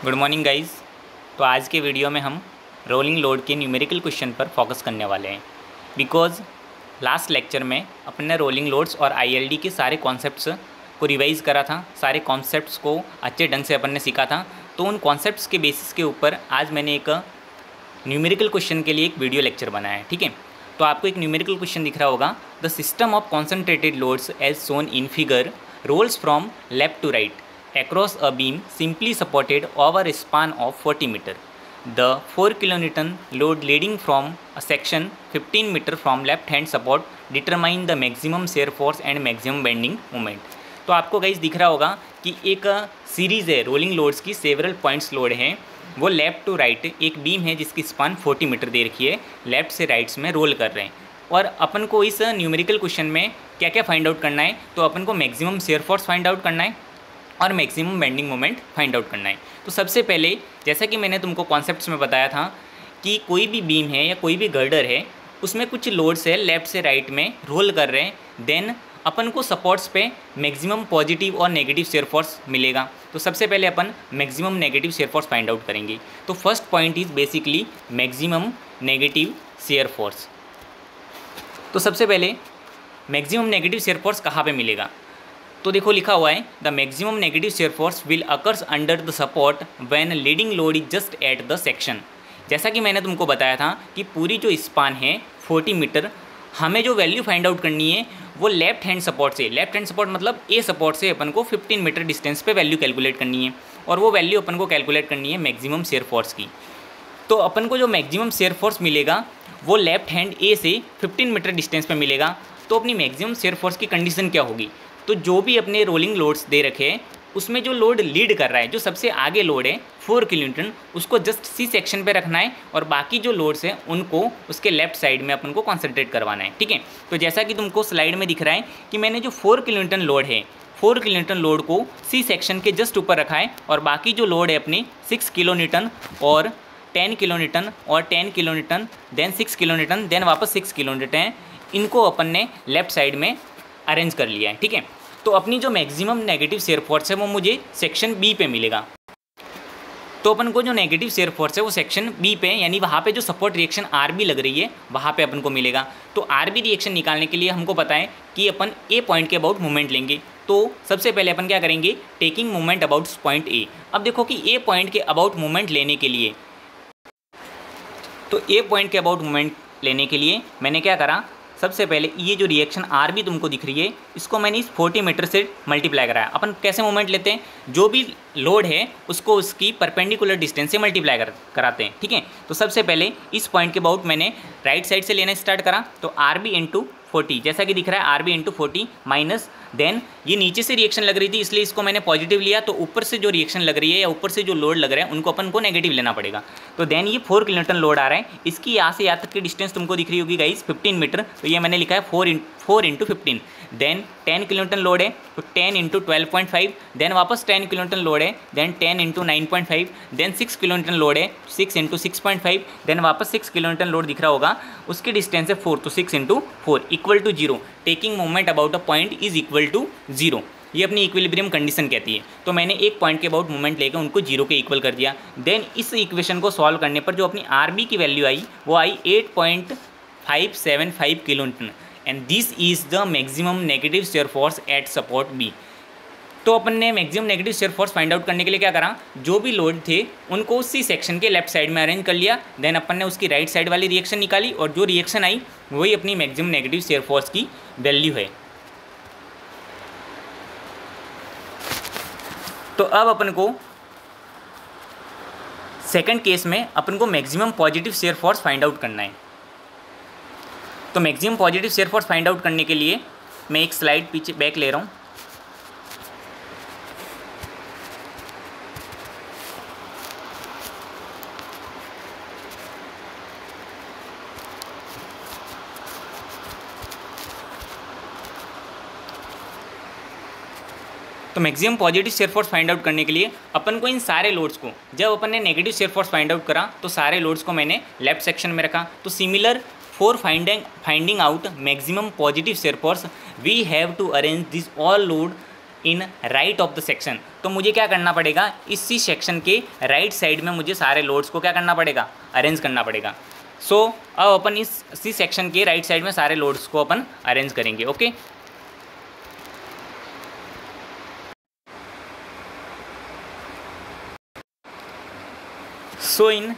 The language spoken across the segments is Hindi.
Good morning guys. तो आज के वीडियो में हम रोलिंग लोड के न्यूमेरिकल क्वेश्चन पर फोकस करने वाले हैं। बिकॉज लास्ट लेक्चर में अपन ने रोलिंग लोड्स और आईएलडी के सारे कॉन्सेप्ट्स को रिवाइज करा था, सारे कॉन्सेप्ट्स को अच्छे ढंग से अपन ने सीखा था। तो उन कॉन्सेप्ट्स के बेसिस के ऊपर आज मैंने एक न्यूमेरिकल क्वेश्चन के लिए एक वीडियो लेक्चर बनाया है। ठीक है, तो आपको एक न्यूमेरिकल क्वेश्चन दिख रहा होगा। The system of concentrated loads as shown in figure rolls from left to right across a beam simply supported over a span of 40 meter. The 4 kilonewton load leading from a section 15 meter from left hand support determine the maximum shear force and maximum bending moment. तो आपको गाइस दिख रहा होगा कि एक सीरीज़ है रोलिंग लोड्स की, सेवरल पॉइंट्स लोड हैं, वो लेफ़्ट टू राइट एक बीम है जिसकी स्पान 40 मीटर दे रखी है, लेफ़्ट से राइट्स में रोल कर रहे हैं। और अपन को इस न्यूमेरिकल क्वेश्चन में क्या क्या फाइंड आउट करना है, तो अपन को maximum share force find out करना है और maximum bending moment find out करना है। तो सबसे पहले जैसा कि मैंने तुमको कॉन्सेप्ट्स में बताया था कि कोई भी बीम है या कोई भी गर्डर है, उसमें कुछ लोड्स है लेफ़्ट से राइट में रोल कर रहे हैं, देन अपन को सपोर्ट्स पे मैक्सिमम पॉजिटिव और नेगेटिव शेयर फोर्स मिलेगा। तो सबसे पहले अपन maximum negative shear force find out करेंगे। तो first point is basically maximum negative shear force. तो सबसे पहले मैक्सिमम नेगेटिव शेयर फोर्स कहाँ पे मिलेगा, तो देखो लिखा हुआ है the maximum negative shear force will occurs under the support when leading load is just at the section. जैसा कि मैंने तुमको बताया था कि पूरी जो स्पान है 40 मीटर, हमें जो वैल्यू फाइंड आउट करनी है वो लेफ्ट हैंड सपोर्ट से, लेफ्ट हैंड सपोर्ट मतलब ए सपोर्ट से अपन को 15 मीटर डिस्टेंस पे वैल्यू कैलकुलेट करनी है, और वो वैल्यू अपन को कैलकुलेट करनी है मैक्सिमम शेयर फोर्स की। तो अपन को जो मैक्सिमम शेयर फोर्स मिलेगा वो लेफ्ट हैंड ए से 15 मीटर डिस्टेंस पे मिलेगा। तो अपनी मैक्सिमम शेयर फोर्स की कंडीशन क्या होगी, तो जो भी अपने रोलिंग लोड्स दे रखे हैं उसमें जो लोड लीड कर रहा है, जो सबसे आगे लोड है 4 किलोन्यूटन, उसको जस्ट सी सेक्शन पे रखना है और बाकी जो लोड्स हैं उनको उसके लेफ्ट साइड में अपन को कॉन्सेंट्रेट करवाना है। ठीक है, तो जैसा कि तुमको स्लाइड में दिख रहा है कि मैंने जो 4 किलोन्यूटन लोड है, 4 किलोन्यूटन लोड को सी सेक्शन के जस्ट ऊपर रखा है, और बाकी जो लोड है अपनी 6 किलोन्यूटन और 10 किलोन्यूटन और 10 किलोन्यूटन देन 6 किलोन्यूटन देन वापस 6 किलोन्यूटन है, इनको अपन ने लेफ्ट साइड में अरेंज कर लिया है। ठीक है, तो अपनी जो मैक्सिमम नेगेटिव शेयर फोर्स है वो मुझे सेक्शन बी पे मिलेगा। तो अपन को जो नेगेटिव शेयर फोर्स है वो सेक्शन बी पे, यानी वहाँ पे जो सपोर्ट रिएक्शन आर बी लग रही है वहाँ पे अपन को मिलेगा। तो आर बी रिएक्शन निकालने के लिए हमको पता है कि अपन ए पॉइंट के अबाउट मूवमेंट लेंगे। तो सबसे पहले अपन क्या करेंगे, taking movement about point A. अब देखो कि ए पॉइंट के अबाउट मूवमेंट लेने के लिए, तो ए पॉइंट के अबाउट मूवमेंट लेने के लिए मैंने क्या करा, सबसे पहले ये जो रिएक्शन आर बी तुमको दिख रही है इसको मैंने इस 40 मीटर से मल्टीप्लाई कराया। अपन कैसे मूवमेंट लेते हैं, जो भी लोड है उसको उसकी परपेंडिकुलर डिस्टेंस से मल्टीप्लाई कराते हैं। ठीक है, तो सबसे पहले इस पॉइंट के अबाउट मैंने राइट साइड से लेना स्टार्ट करा, तो आर बी इंटू 40 जैसा कि दिख रहा है, R B into 40 minus, then ये नीचे से रिएक्शन लग रही थी इसलिए इसको मैंने पॉजिटिव लिया, तो ऊपर से जो रिएक्शन लग रही है या ऊपर से जो लोड लग रहा है उनको अपन को नेगेटिव लेना पड़ेगा। तो देन ये 4 किलोन्यूटन लोड आ रहा है, इसकी यहाँ से यहाँ तक की डिस्टेंस तुमको दिख रही होगी गाइस 15 मीटर, तो ये मैंने लिखा है 4 इंटू 15। देन 10 किलोन्यूटन लोड है तो 10 इंटू 12.5, देन वापस 10 किलोन्यूटन लोड है, then 10 into 9.5, then 6 kilonewton load है 6 इंटू 6.5, देन वापस 6 किलोन्यूटन लोड दिख रहा होगा, उसकी डिस्टेंस है 4, तो 6 into 4 equal to 0। Taking moment about a point is equal to 0, ये अपनी इक्विलिब्रियम कंडीशन कहती है। तो मैंने एक पॉइंट के अबाउट मूवमेंट लेकर उनको 0 के इक्वल कर दिया। देन इस इक्वेशन को सॉल्व करने पर जो अपनी आर बी की वैल्यू आई वो आई 8.575 kilonewton, and this is the maximum negative shear force at support B. तो अपन ने maximum negative shear force find out करने के लिए क्या करा, जो भी लोड थे उनको उसी सेक्शन के लेफ्ट साइड में अरेंज कर लिया, देन अपन ने उसकी राइट साइड वाली रिएक्शन निकाली, और जो रिएक्शन आई वही अपनी मैक्सिमम नेगेटिव शेयर फोर्स की वैल्यू है। तो अब अपन को सेकंड केस में अपन को maximum positive shear force find out करना है। तो maximum positive shear force find out करने के लिए मैं एक स्लाइड पीछे बैक ले रहा हूँ। तो maximum positive shear force find out करने के लिए अपन को इन सारे लोड्स को, जब अपन ने negative shear force find out करा तो सारे लोड्स को मैंने लेफ्ट सेक्शन में रखा। तो similar for finding out maximum positive shear force we have to arrange this all load in right of the section. तो मुझे क्या करना पड़ेगा, इसी सेक्शन के राइट साइड में मुझे सारे लोड्स को क्या करना पड़ेगा, अरेंज करना पड़ेगा। सो अब अपन इसी सेक्शन के राइट साइड में सारे लोड्स को अपन अरेंज करेंगे। Okay, so in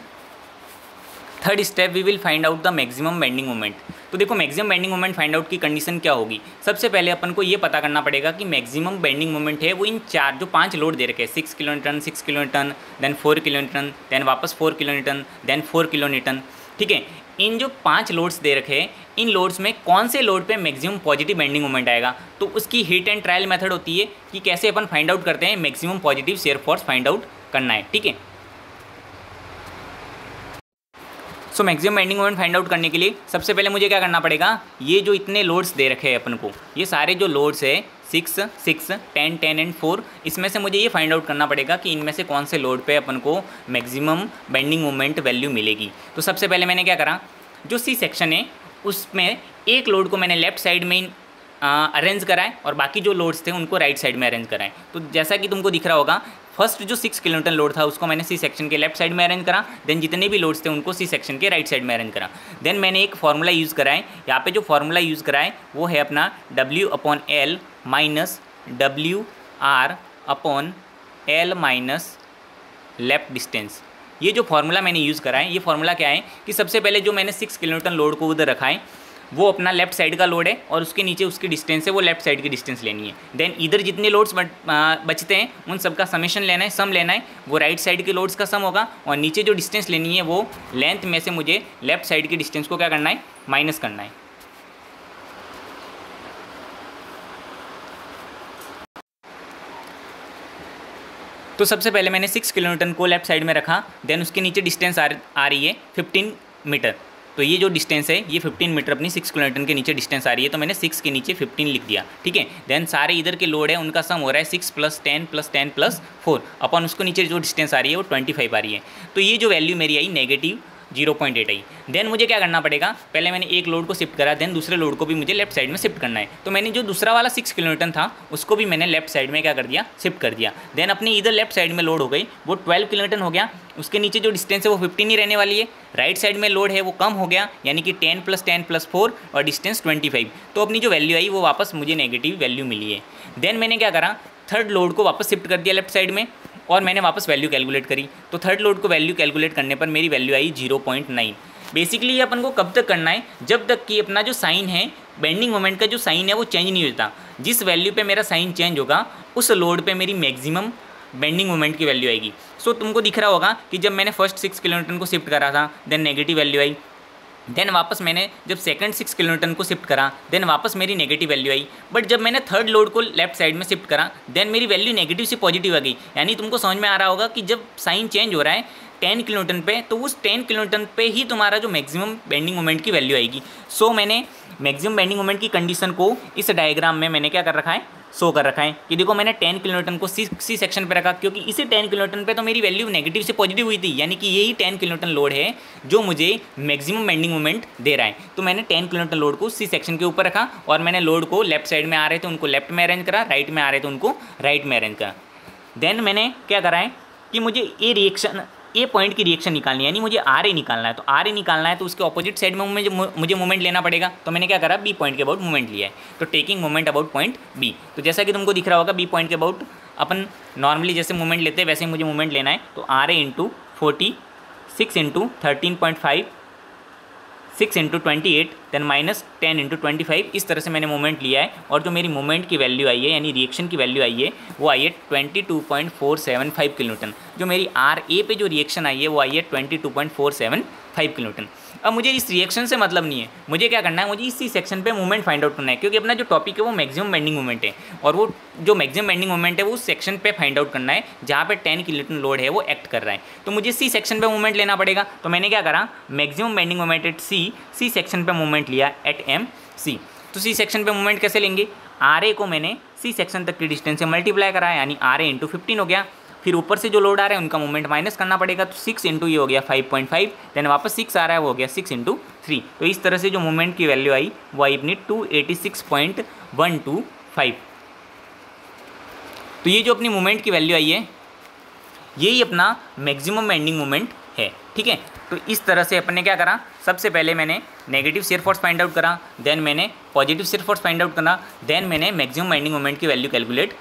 third step we will find out the maximum bending moment. तो देखो maximum bending moment find out की कंडीशन क्या होगी। सबसे पहले अपन को ये पता करना पड़ेगा कि मैक्सिमम बेंडिंग मोमेंट है वो इन चार जो 5 लोड दे रखे हैं, 6 kilonewton, 6 kilonewton, then 4 kilonewton, then वापस 4 किलोन्यूटन, देन 4 किलोन्यूटन। ठीक है, इन जो 5 लोड्स दे रखे हैं, इन लोड्स में कौन से लोड पे मैक्सिमम पॉजिटिव बेंडिंग मोमेंट आएगा। तो उसकी हिट एंड ट्रायल मेथड होती है कि कैसे अपन फाइंड आउट करते हैं maximum positive shear force find out करना है। ठीक है, so maximum bending moment find out करने के लिए सबसे पहले मुझे क्या करना पड़ेगा, ये जो इतने लोड्स दे रखे हैं अपन को, ये सारे जो लोड्स है 6, 6, 10, 10 एंड 4, इसमें से मुझे ये फाइंड आउट करना पड़ेगा कि इनमें से कौन से लोड पे अपन को मैक्सिमम बेंडिंग मोमेंट वैल्यू मिलेगी। तो सबसे पहले मैंने क्या करा, जो सी सेक्शन है उसमें एक लोड को मैंने लेफ्ट साइड में अरेंज कराए और बाकी जो लोड्स थे उनको राइट साइड में अरेंज कराएं। तो जैसा कि तुमको दिख रहा होगा, फर्स्ट जो 6 किलोन्यूटन लोड था उसको मैंने सी सेक्शन के लेफ्ट साइड में अरेंज करा, देन जितने भी लोड्स थे उनको सी सेक्शन के राइट साइड में अरेंज करा। देन मैंने एक फार्मूला यूज़ करा है, यहाँ पे जो फार्मूला यूज़ करा है वो है अपना W/L minus WR/L minus left distance. ये जो फार्मूला मैंने यूज़ करा है, ये फार्मूला क्या है कि सबसे पहले जो मैंने 6 किलोन्यूटन लोड को उधर रखा है वो अपना लेफ्ट साइड का लोड है और उसके नीचे उसकी डिस्टेंस है वो लेफ्ट साइड की डिस्टेंस लेनी है। देन इधर जितने लोड्स बचते हैं उन सबका समेशन लेना है, सम लेना है, वो राइट साइड के लोड्स का सम होगा और नीचे जो डिस्टेंस लेनी है वो लेंथ में से मुझे लेफ्ट साइड की डिस्टेंस को क्या करना है, माइनस करना है। तो सबसे पहले मैंने 6 किलोन्यूटन को लेफ्ट साइड में रखा, देन उसके नीचे डिस्टेंस आ रही है 15 मीटर। तो ये जो डिस्टेंस है ये 15 मीटर अपनी 6 किलोन्यूटन के नीचे डिस्टेंस आ रही है, तो मैंने 6 के नीचे 15 लिख दिया। ठीक है, देन सारे इधर के लोड है उनका सम हो रहा है 6 + 10 + 10 + 4 अपन उसको नीचे जो डिस्टेंस आ रही है वो 25 आ रही है। तो ये जो वैल्यू मेरी आई नेगेटिव 0.8 आई। देन मुझे क्या करना पड़ेगा, पहले मैंने एक लोड को शिफ्ट करा, देन दूसरे लोड को भी मुझे लेफ्ट साइड में शिफ्ट करना है। तो मैंने जो दूसरा वाला 6 किलोन्यूटन था उसको भी मैंने लेफ्ट साइड में क्या कर दिया, शिफ्ट कर दिया। देन अपनी इधर लेफ्ट साइड में लोड हो गई वो 12 किलोन्यूटन हो गया, उसके नीचे जो डिस्टेंस है वो 15 ही रहने वाली है। राइट साइड में लोड है वो कम हो गया, यानी कि 10 + 10 + 4 और डिस्टेंस 25। तो अपनी जो वैल्यू आई वो वापस मुझे नेगेटिव वैल्यू मिली है। देन मैंने क्या करा, थर्ड लोड को वापस शिफ्ट कर दिया लेफ्ट साइड में और मैंने वापस वैल्यू कैलकुलेट करी। तो थर्ड लोड को वैल्यू कैलकुलेट करने पर मेरी वैल्यू आई 0.9। बेसिकली ये अपन को कब तक करना है, जब तक कि अपना जो साइन है बेंडिंग मोमेंट का जो साइन है वो चेंज नहीं होता। जिस वैल्यू पे मेरा साइन चेंज होगा उस लोड पे मेरी मैक्सिमम बेंडिंग मोमेंट की वैल्यू आएगी। सो तुमको दिख रहा होगा कि जब मैंने फर्स्ट 6 किलोन्यूटन को शिफ्ट करा था देन नेगेटिव वैल्यू आई, देन वापस मैंने जब सेकंड 6 किलोन्यूटन को शिफ्ट करा देन वापस मेरी नेगेटिव वैल्यू आई। बट जब मैंने थर्ड लोड को लेफ्ट साइड में शिफ्ट करा देन मेरी वैल्यू नेगेटिव से पॉजिटिव आ गई। यानी तुमको समझ में आ रहा होगा कि जब साइन चेंज हो रहा है 10 किलोन्यूटन पे तो उस 10 किलोन्यूटन पे ही तुम्हारा जो मैक्सिमम बेंडिंग मोमेंट की वैल्यू आएगी। सो मैंने मैक्सिमम बेंडिंग मोमेंट की कंडीशन को इस डायग्राम में मैंने क्या कर रखा है, शो कर रखा है कि देखो मैंने 10 किलोन्यूटन को सी सेक्शन पे रखा, क्योंकि इसी 10 किलोन्यूटन पे तो मेरी वैल्यू नेगेटिव से पॉजिटिव हुई थी, यानी कि यही 10 किलोन्यूटन लोड है जो मुझे मैक्सिमम बेंडिंग मोमेंट दे रहा है। तो मैंने 10 किलोन्यूटन लोड को सी सेक्शन के ऊपर रखा और मैंने लोड को लेफ्ट साइड में आ रहे थे उनको लेफ्ट में अरेंज करा, राइट में आ रहे थे उनको राइट में अरेंज करा। देन मैंने क्या करा है कि मुझे ए पॉइंट की रिएक्शन निकालनी है, यानी मुझे आर ए निकालना है। तो आर ए निकालना है तो उसके ऑपोजिट साइड में मुझे मूवमेंट लेना पड़ेगा। तो मैंने क्या करा, बी पॉइंट के अबाउट मूवमेंट लिया है। तो taking movement about point B. तो जैसा कि तुमको दिख रहा होगा बी पॉइंट के अबाउट अपन नॉर्मली जैसे मूवमेंट लेते हैं वैसे ही मुझे मूवमेंट लेना है। तो आर ए × 46 × 13.5 6 × 28 देन -10 × 25 इस तरह से मैंने मोमेंट लिया है। और जो मेरी मोमेंट की वैल्यू आई है यानी रिएक्शन की वैल्यू आई है वो आई है 22.475 किलोन्यूटन। जो मेरी आर ए पे जो रिएक्शन आई है वो आई है 22.475 किलोन्यूटन। अब मुझे इस रिएक्शन से मतलब नहीं है, मुझे क्या करना है, मुझे इसी सेक्शन पे मूवमेंट फाइंड आउट करना है, क्योंकि अपना जो टॉपिक है वो मैक्सिमम बेंडिंग मूवमेंट है और वो जो मैक्सिमम बेंडिंग मूवमेंट है वो उस सेक्शन पे फाइंड आउट करना है जहाँ पे 10 किलोन्यूटन लोड है वो एक्ट कर रहा है। तो मुझे सी सेक्शन पे मूवमेंट लेना पड़ेगा। तो मैंने क्या करा, maximum bending movement at C section पे मूवमेंट लिया एट एम सी। तो सी सेक्शन पे मूवमेंट कैसे लेंगे, आर ए को मैंने सी सेक्शन तक की डिस्टेंस से मल्टीप्लाई करा है, यानी आर ए × 15 हो गया। फिर ऊपर से जो लोड आ रहा है उनका मूवमेंट माइनस करना पड़ेगा। तो 6 × ये हो गया 5.5, देन वापस 6 आ रहा है वो हो गया 6 × 3। तो इस तरह से जो मूवमेंट की वैल्यू आई वो आई अपनी 286.125। तो ये जो अपनी मोमेंट की वैल्यू आई है यही अपना मैक्सिमम बेंडिंग मोमेंट है, ठीक है। तो इस तरह से अपन ने क्या करा, सबसे पहले मैंने negative shear force find out करा, देन मैंने positive shear force find out करा, देन मैंने मैक्सिमम बेंडिंग मोमेंट की value calculate.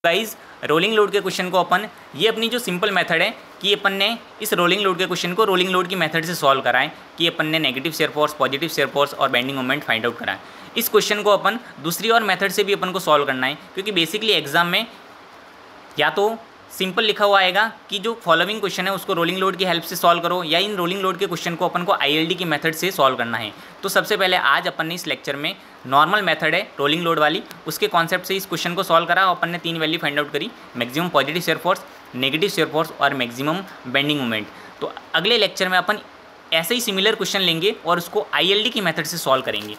Guys rolling load के क्वेश्चन को अपन, ये अपनी जो सिंपल मेथड है कि अपन ने इस रोलिंग लोड के क्वेश्चन को रोलिंग लोड की मेथड से सॉल्व करा है कि अपन ने negative shear force, positive shear force और बेंडिंग मोमेंट फाइंड आउट करा है। इस क्वेश्चन को अपन दूसरी और मेथड से भी अपन को सॉल्व करना है, क्योंकि बेसिकली एग्जाम में या तो सिंपल लिखा हुआ आएगा कि जो फॉलोइंग क्वेश्चन है उसको रोलिंग लोड की हेल्प से सॉल्व करो, या इन रोलिंग लोड के क्वेश्चन को अपन को आईएलडी की मेथड से सॉल्व करना है। तो सबसे पहले आज अपन ने इस लेक्चर में नॉर्मल मेथड है रोलिंग लोड वाली, उसके कॉन्सेप्ट से इस क्वेश्चन को सॉल्व करा और अपन ने 3 वैल्यू फाइंड आउट करी, maximum positive shear force, negative shear force और मैक्सिमम बेंडिंग मोमेंट। तो अगले लेक्चर में अपन ऐसे ही सिमिलर क्वेश्चन लेंगे और उसको आईएलडी की मेथड से सॉल्व करेंगे।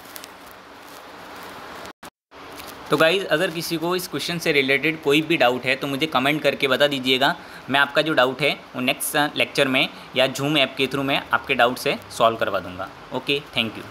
तो गाइज़ अगर किसी को इस क्वेश्चन से रिलेटेड कोई भी डाउट है तो मुझे कमेंट करके बता दीजिएगा, मैं आपका जो डाउट है वो नेक्स्ट लेक्चर में या जूम ऐप के थ्रू मैं आपके डाउट से सॉल्व करवा दूंगा। Okay, thank you.